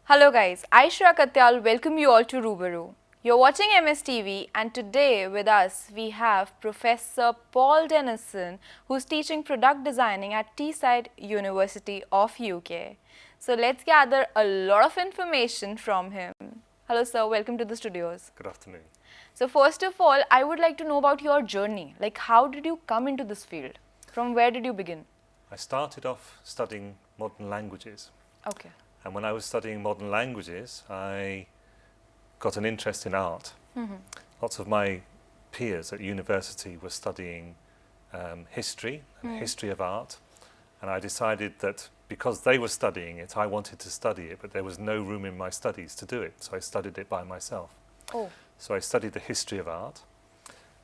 Hello guys, I Shreeya Katyal welcome you all to Rubaru. You're watching MSTV and today with us we have Professor Paul Denison who's teaching product designing at Teesside University of UK. So let's gather a lot of information from him. Hello sir, welcome to the studios. Good afternoon. So first of all, I would like to know about your journey. Like how did you come into this field? From where did you begin? I started off studying modern languages, Okay. and when I was studying modern languages, I got an interest in art. Lots of my peers at university were studying history and history of art, and I decided that because they were studying it, I wanted to study it, but there was no room in my studies to do it, so I studied it by myself. Oh. So I studied the history of art.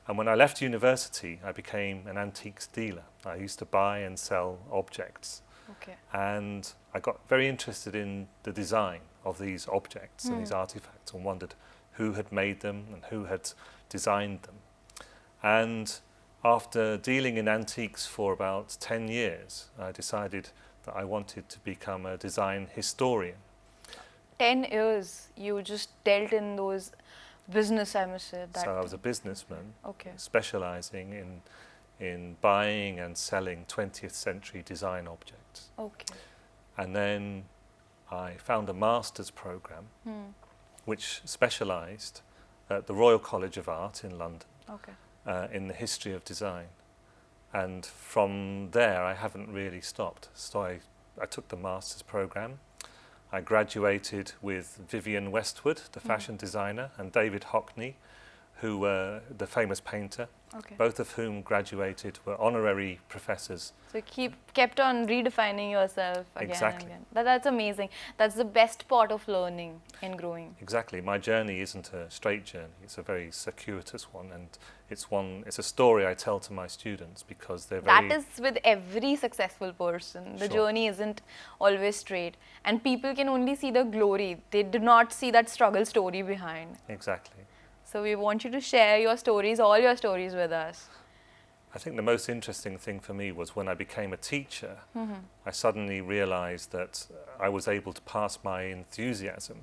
And when I left university, I became an antiques dealer. I used to buy and sell objects. Okay. And I got very interested in the design of these objects and these artifacts and wondered who had made them and who had designed them. And after dealing in antiques for about 10 years, I decided that I wanted to become a design historian. 10 years you just dealt in those business, I must say. So I was a businessman Okay. specializing in buying and selling 20th century design objects. Okay. And then I found a master's program which specialized at the Royal College of Art in London Okay. in the history of design. And from there I haven't really stopped. So I took the master's program. I graduated with Vivienne Westwood, the fashion designer, and David Hockney, who were the famous painter, Okay. both of whom graduated, were honorary professors. So kept on redefining yourself again Exactly. and again. That's amazing. That's the best part of learning and growing. Exactly. My journey isn't a straight journey. It's a very circuitous one, and it's a story I tell to my students because they're very... That is with every successful person. The Sure. journey isn't always straight. And people can only see the glory. They do not see that struggle story behind. Exactly. So we want you to share your stories, all your stories with us. I think the most interesting thing for me was when I became a teacher, I suddenly realized that I was able to pass my enthusiasm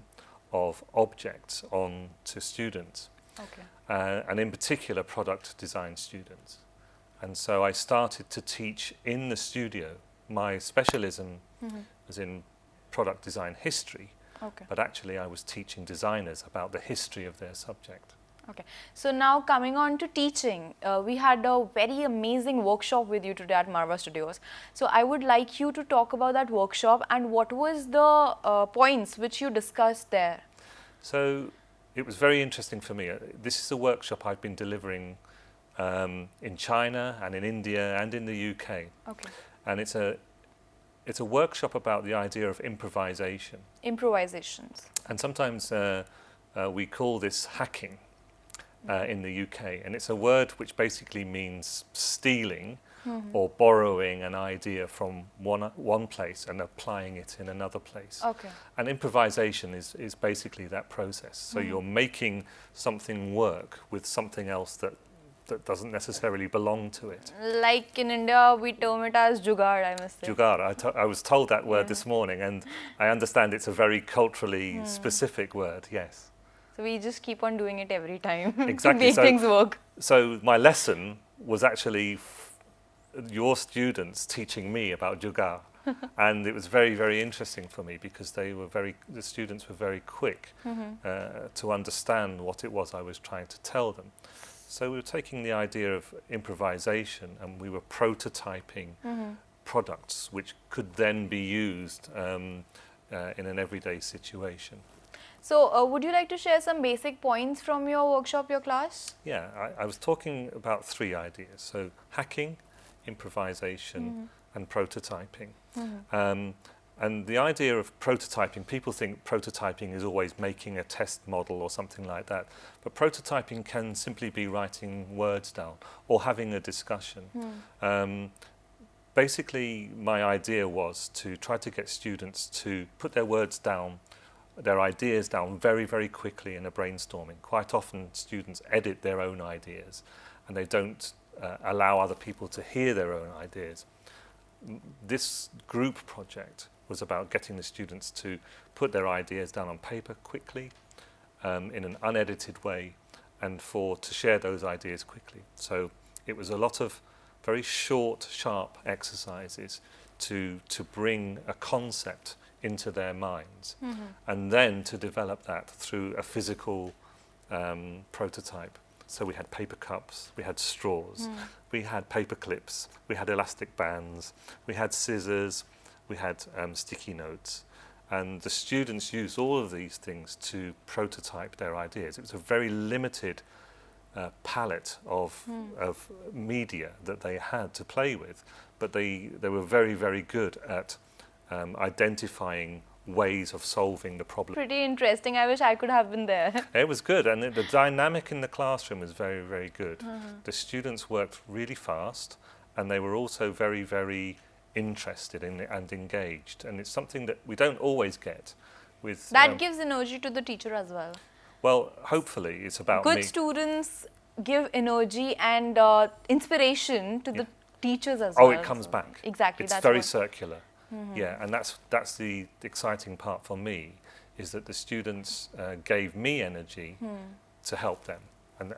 of objects on to students, Okay. and in particular product design students. And so I started to teach in the studio. My specialism was in product design history, Okay. but actually I was teaching designers about the history of their subject. Okay, so now coming on to teaching, we had a very amazing workshop with you today at Marwah Studios. So I would like you to talk about that workshop and what was the points which you discussed there. So it was very interesting for me. This is a workshop I've been delivering in China and in India and in the UK. Okay. And it's a workshop about the idea of improvisation. Improvisations. And sometimes we call this hacking in the UK. And it's a word which basically means stealing or borrowing an idea from one place and applying it in another place. Okay. And improvisation is basically that process. So you're making something work with something else that doesn't necessarily belong to it. Like in India, we term it as jugaad, I must say. Jugaad. I was told that word this morning, and I understand it's a very culturally specific word, yes. So we just keep on doing it every time Exactly. to make things work. So my lesson was actually your students teaching me about jugaad. And it was very, very interesting for me because the students were very quick to understand what it was I was trying to tell them. So we were taking the idea of improvisation and we were prototyping products which could then be used in an everyday situation. So would you like to share some basic points from your workshop, your class? Yeah, I was talking about three ideas. So hacking, improvisation and prototyping. And the idea of prototyping, people think prototyping is always making a test model or something like that. But prototyping can simply be writing words down or having a discussion. Basically, my idea was to try to get students to put their words down, their ideas down very, very quickly in a brainstorming. Quite often students edit their own ideas and they don't allow other people to hear their own ideas. This group project was about getting the students to put their ideas down on paper quickly, in an unedited way, and to share those ideas quickly. So it was a lot of very short, sharp exercises to bring a concept into their minds, and then to develop that through a physical prototype. So we had paper cups, we had straws, we had paper clips, we had elastic bands, we had scissors, we had sticky notes. And the students used all of these things to prototype their ideas. It was a very limited palette of media that they had to play with, but they were very, very good at identifying ways of solving the problem. Pretty interesting. I wish I could have been there. It was good, and the dynamic in the classroom was very, very good. The students worked really fast, and they were also very, very interested in it and engaged. And it's something that we don't always get with... That gives energy to the teacher as well. Well, hopefully it's about Good students give energy and inspiration to the teachers as well. Oh, it comes back. Exactly. It's very circular. Yeah, and that's the exciting part for me, is that the students gave me energy to help them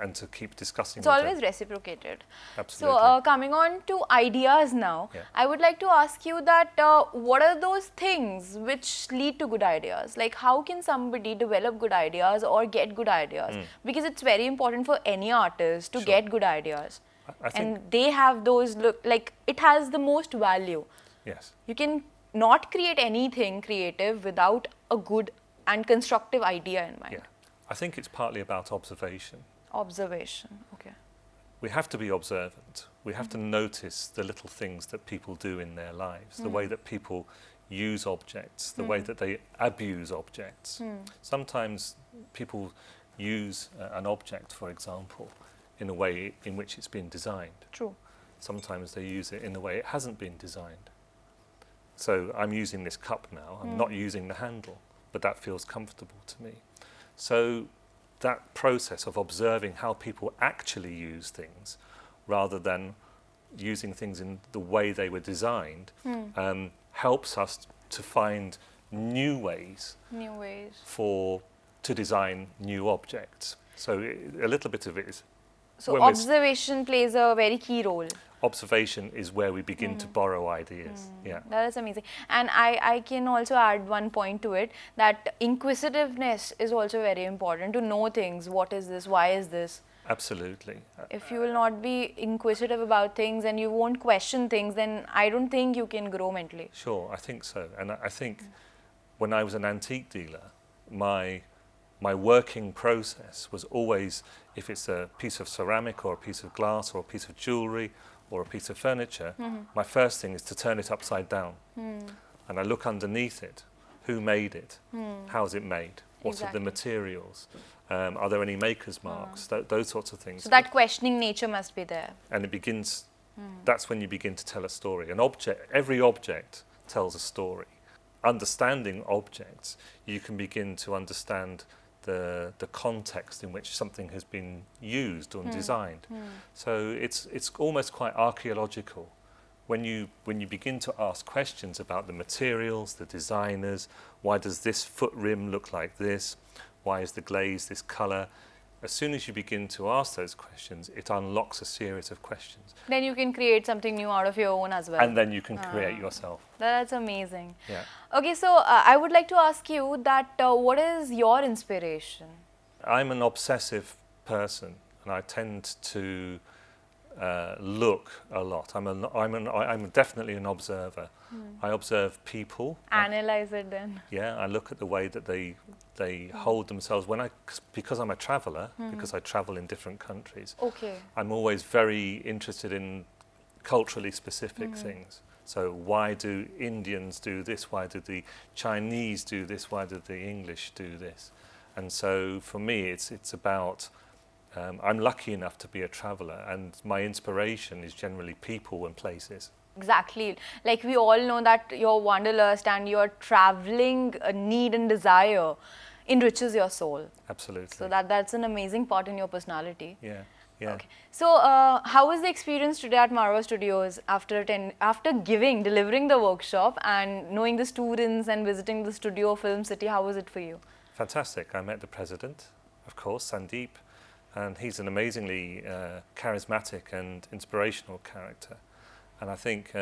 and to keep discussing It's with always them. reciprocated. Absolutely. So coming on to ideas now, I would like to ask you that what are those things which lead to good ideas? Like how can somebody develop good ideas or get good ideas? Because it's very important for any artist to get good ideas. I think, and they have those, like it has the most value. yes. You can not create anything creative without a good and constructive idea in mind. Yeah. I think it's partly about observation. Observation, okay. We have to be observant. We have to notice the little things that people do in their lives, the way that people use objects, the way that they abuse objects. Sometimes people use an object, for example, in a way in which it's been designed. True. Sometimes they use it in a way it hasn't been designed. So I'm using this cup now, I'm not using the handle, but that feels comfortable to me. So that process of observing how people actually use things rather than using things in the way they were designed helps us to find new ways to design new objects. So a little bit of it is... So observation plays a very key role. Observation is where we begin to borrow ideas. Yeah, that is amazing. And I can also add one point to it, that inquisitiveness is also very important, to know things. What is this? Why is this? Absolutely. If you will not be inquisitive about things and you won't question things, then I don't think you can grow mentally. Sure, I think so. And I think when I was an antique dealer, my working process was always, if it's a piece of ceramic or a piece of glass or a piece of jewellery or a piece of furniture, my first thing is to turn it upside down. And I look underneath it. Who made it? How is it made? What are the materials? Are there any maker's marks? Those sorts of things. So that questioning nature must be there. And it begins, that's when you begin to tell a story. Every object tells a story. Understanding objects, you can begin to understand the context in which something has been used or designed. So it's almost quite archaeological. When you begin to ask questions about the materials, the designers, why does this foot rim look like this? Why is the glaze this colour? As soon as you begin to ask those questions, it unlocks a series of questions. Then you can create something new out of your own as well. And then you can create yourself. That's amazing. Yeah. Okay, so I would like to ask you that what is your inspiration? I'm an obsessive person, and I tend to look a lot. I'm definitely an observer. I observe people. Analyze it then. Yeah, I look at the way that they hold themselves. Because I'm a traveller, because I travel in different countries. Okay. I'm always very interested in culturally specific things. So why do Indians do this? Why do the Chinese do this? Why do the English do this? And so for me, it's about. I'm lucky enough to be a traveller, and my inspiration is generally people and places. Exactly. Like we all know that your wanderlust and your traveling need and desire enriches your soul. Absolutely. So that's an amazing part in your personality. Yeah. Yeah. Okay. So, how was the experience today at Marwah Studios after delivering the workshop and knowing the students and visiting the studio Film City? How was it for you? Fantastic. I met the president, of course, Sandeep, and he's an amazingly charismatic and inspirational character. And I think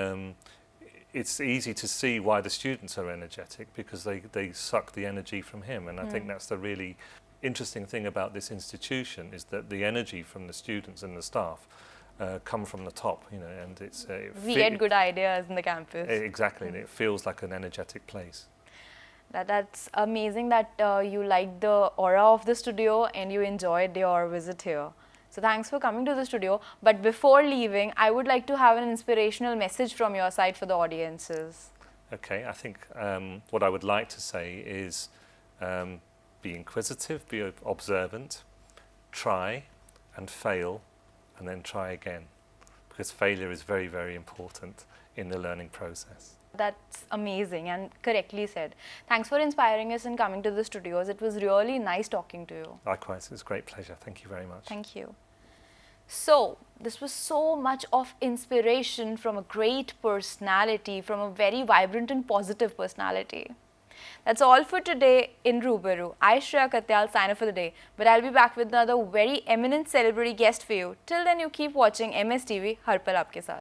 it's easy to see why the students are energetic, because they suck the energy from him. And I think that's the really interesting thing about this institution, is that the energy from the students and the staff come from the top, you know, and it's We get good ideas in the campus. exactly, and it feels like an energetic place. That's amazing that you liked the aura of the studio and you enjoyed your visit here. So thanks for coming to the studio. But before leaving, I would like to have an inspirational message from your side for the audiences. Okay, I think what I would like to say is be inquisitive, be observant, try and fail, and then try again. Because failure is very, very important in the learning process. That's amazing and correctly said. Thanks for inspiring us and coming to the studios. It was really nice talking to you. Likewise, it was a great pleasure. Thank you very much. Thank you. So, this was so much of inspiration from a great personality, from a very vibrant and positive personality. That's all for today in Rubaru. I, Shreeya Katyal, sign off for the day. But I'll be back with another very eminent celebrity guest for you. Till then, you keep watching MSTV, Har Pal Aapke Saath.